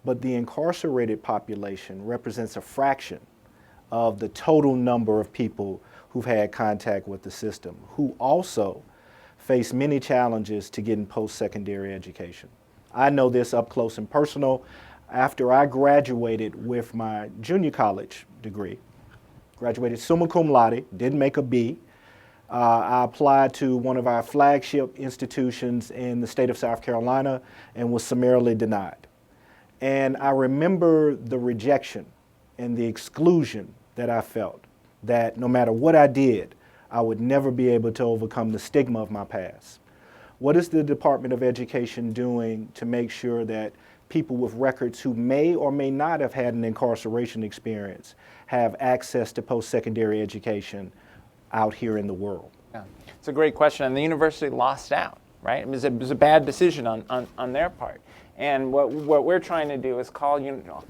Speaker 3: But the incarcerated population represents a fraction of the total number of people who've had contact with the system, who also face many challenges to getting post-secondary education. I know this up close and personal. After I graduated with my junior college degree, graduated summa cum laude, didn't make a B. I applied to one of our flagship institutions in the state of South Carolina and was summarily denied. And I remember the rejection and the exclusion that I felt, that no matter what I did, I would never be able to overcome the stigma of my past. What is the Department of Education doing to make sure that people with records who may or may not have had an incarceration experience have access to post-secondary education out here in the world?
Speaker 7: Yeah. It's a great question, and the university lost out, right? It was a bad decision on their part. And what we're trying to do is call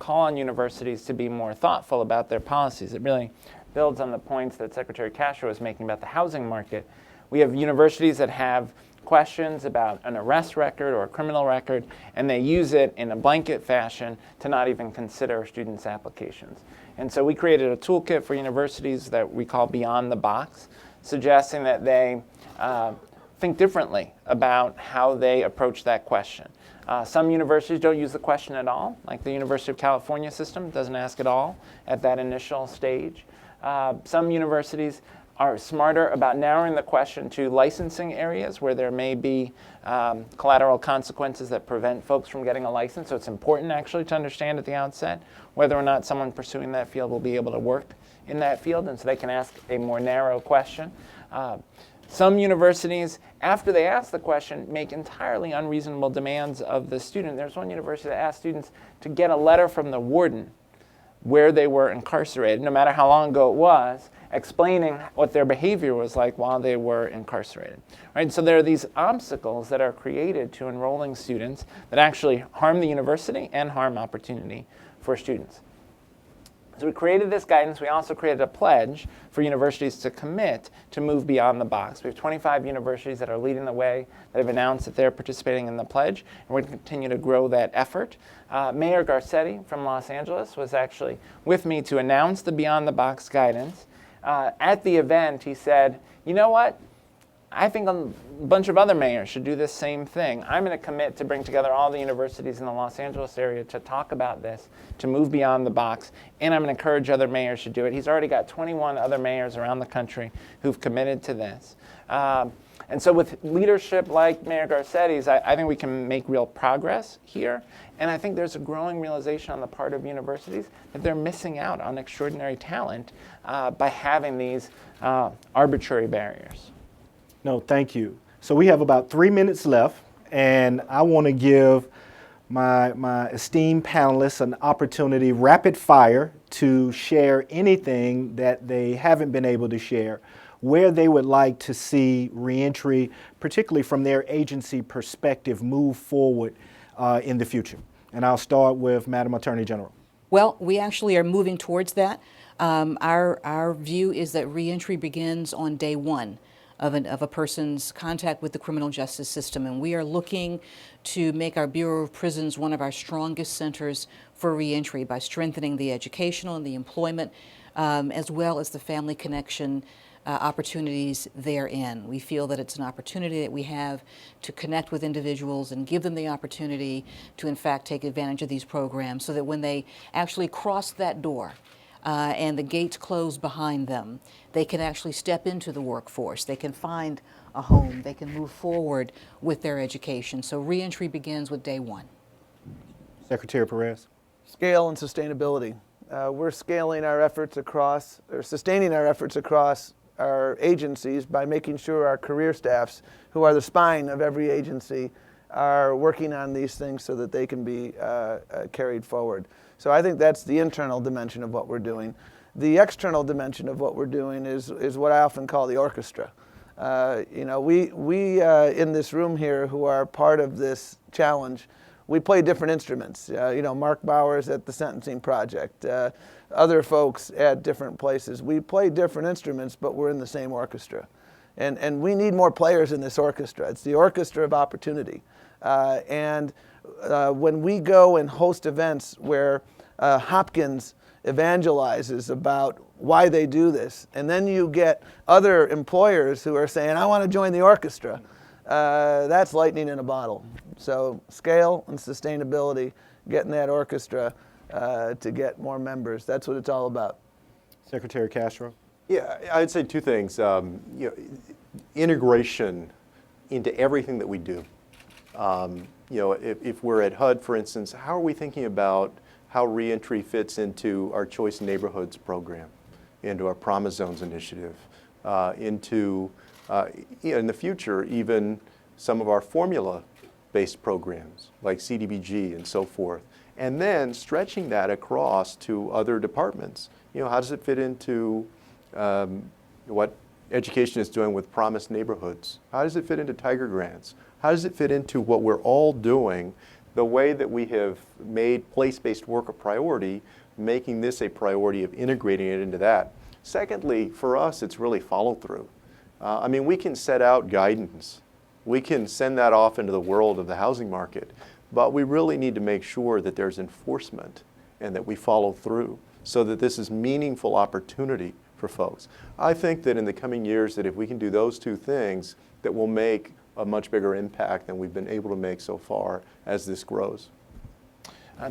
Speaker 7: on universities to be more thoughtful about their policies. It really builds on the points that Secretary Castro was making about the housing market. We have universities that have questions about an arrest record or a criminal record, and they use it in a blanket fashion to not even consider students' applications. And so we created a toolkit for universities that we call Beyond the Box, suggesting that they think differently about how they approach that question. Some universities don't use the question at all, like the University of California system doesn't ask at all at that initial stage. Some universities are smarter about narrowing the question to licensing areas where there may be collateral consequences that prevent folks from getting a license. So it's important actually to understand at the outset whether or not someone pursuing that field will be able to work in that field, and so they can ask a more narrow question. Some universities, after they ask the question, make entirely unreasonable demands of the student. There's one university that asked students to get a letter from the warden where they were incarcerated, no matter how long ago it was, explaining what their behavior was like while they were incarcerated. Right? So there are these obstacles that are created to enrolling students that actually harm the university and harm opportunity for students. So we created this guidance. We also created a pledge for universities to commit to move beyond the box. We have 25 universities that are leading the way, that have announced that they're participating in the pledge, and we're going to continue to grow that effort. Mayor Garcetti from Los Angeles was actually with me to announce the Beyond the Box guidance. At the event, he said, you know what? I think a bunch of other mayors should do this same thing. I'm going to commit to bring together all the universities in the Los Angeles area to talk about this, to move beyond the box, and I'm going to encourage other mayors to do it. He's already got 21 other mayors around the country who've committed to this. And so with leadership like Mayor Garcetti's, I think we can make real progress here. And I think there's a growing realization on the part of universities that they're missing out on extraordinary talent by having these arbitrary barriers.
Speaker 3: No, thank you. So we have about 3 minutes left, and I want to give my esteemed panelists an opportunity, rapid fire, to share anything that they haven't been able to share, where they would like to see reentry, particularly from their agency perspective, move forward in the future. And I'll start with Madam Attorney General.
Speaker 4: Well, we actually are moving towards that. Our view is that reentry begins on day one of a person's contact with the criminal justice system, and we are looking to make our Bureau of Prisons one of our strongest centers for reentry by strengthening the educational and the employment, as well as the family connection opportunities therein. We feel that it's an opportunity that we have to connect with individuals and give them the opportunity to, in fact, take advantage of these programs so that when they actually cross that door and the gates close behind them, they can actually step into the workforce. They can find a home. They can move forward with their education. So reentry begins with day one.
Speaker 3: Secretary Perez.
Speaker 5: Scale and sustainability. We're scaling our efforts across, or sustaining our efforts across our agencies by making sure our career staffs, who are the spine of every agency, are working on these things so that they can be carried forward. So I think that's the internal dimension of what we're doing. The external dimension of what we're doing is what I often call the orchestra. We in this room here who are part of this challenge, we play different instruments. Mark Bowers at the Sentencing Project, other folks at different places. We play different instruments, but we're in the same orchestra. And we need more players in this orchestra. It's the orchestra of opportunity. When we go and host events where Hopkins evangelizes about why they do this, and then you get other employers who are saying, I want to join the orchestra, that's lightning in a bottle. So scale and sustainability, getting that orchestra to get more members, that's what it's all about.
Speaker 3: Secretary Castro.
Speaker 6: Yeah, I'd say two things. Integration into everything that we do. If we're at HUD, for instance, how are we thinking about how Reentry fits into our Choice Neighborhoods program, into our Promise Zones initiative, into, in the future, even some of our formula-based programs like CDBG and so forth, and then stretching that across to other departments. How does it fit into what education is doing with Promise Neighborhoods? How does it fit into Tiger Grants? How does it fit into what we're all doing, the way that we have made place-based work a priority, making this a priority of integrating it into that? Secondly, for us, it's really follow-through. We can set out guidance. We can send that off into the world of the housing market, but we really need to make sure that there's enforcement and that we follow through so that this is meaningful opportunity for folks. I think that in the coming years that if we can do those two things, that we'll make a much bigger impact than we've been able to make so far as this grows.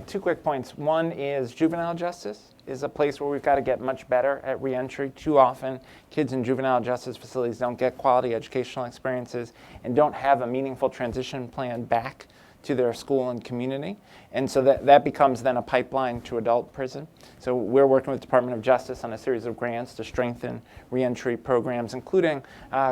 Speaker 7: Two quick points. One is juvenile justice is a place where we've got to get much better at reentry. Too often, kids in juvenile justice facilities don't get quality educational experiences and don't have a meaningful transition plan back to their school and community. And so that becomes then a pipeline to adult prison. So we're working with the Department of Justice on a series of grants to strengthen reentry programs, including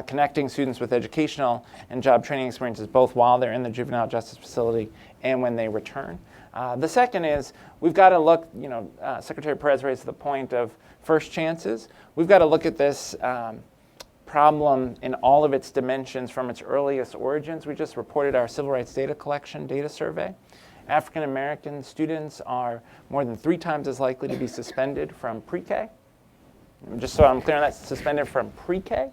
Speaker 7: connecting students with educational and job training experiences both while they're in the juvenile justice facility and when they return. The second is we've got to look, Secretary Perez raised the point of first chances. We've got to look at this problem in all of its dimensions from its earliest origins. We just reported our civil rights data collection data survey. African American students are more than 3 times as likely to be suspended from pre-K. Just so I'm clear on that, suspended from pre-K.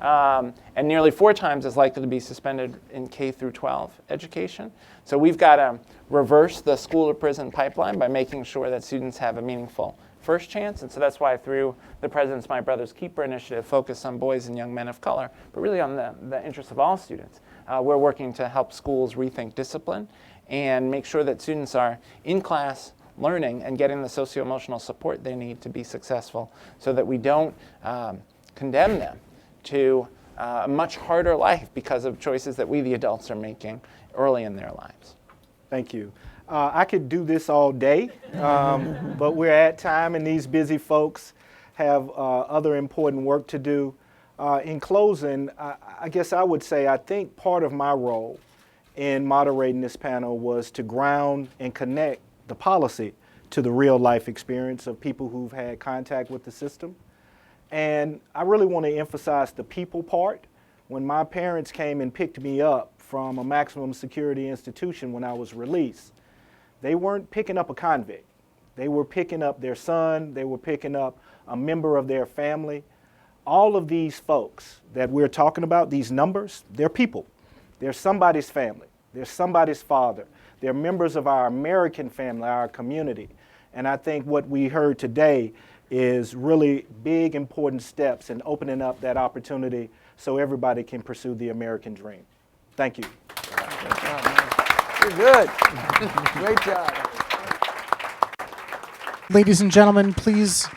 Speaker 7: And nearly 4 times as likely to be suspended in K through 12 education. So we've got to reverse the school to prison pipeline by making sure that students have a meaningful first chance. And so that's why through the President's My Brother's Keeper initiative, focused on boys and young men of color, but really on the interests of all students, we're working to help schools rethink discipline and make sure that students are in class learning and getting the socio-emotional support they need to be successful so that we don't condemn them to a much harder life because of choices that we, the adults, are making early in their lives.
Speaker 3: Thank you. I could do this all day, but we're at time and these busy folks have other important work to do. In closing, I guess I would say I think part of my role in moderating this panel was to ground and connect the policy to the real life experience of people who've had contact with the system. And I really want to emphasize the people part. When my parents came and picked me up from a maximum security institution when I was released, they weren't picking up a convict. They were picking up their son, they were picking up a member of their family. All of these folks that we're talking about, these numbers, they're people. They're somebody's family. They're somebody's father. They're members of our American family, our community. And I think what we heard today is really big, important steps in opening up that opportunity so everybody can pursue the American dream. Thank you.
Speaker 5: You're good. Great job.
Speaker 1: Ladies and gentlemen, please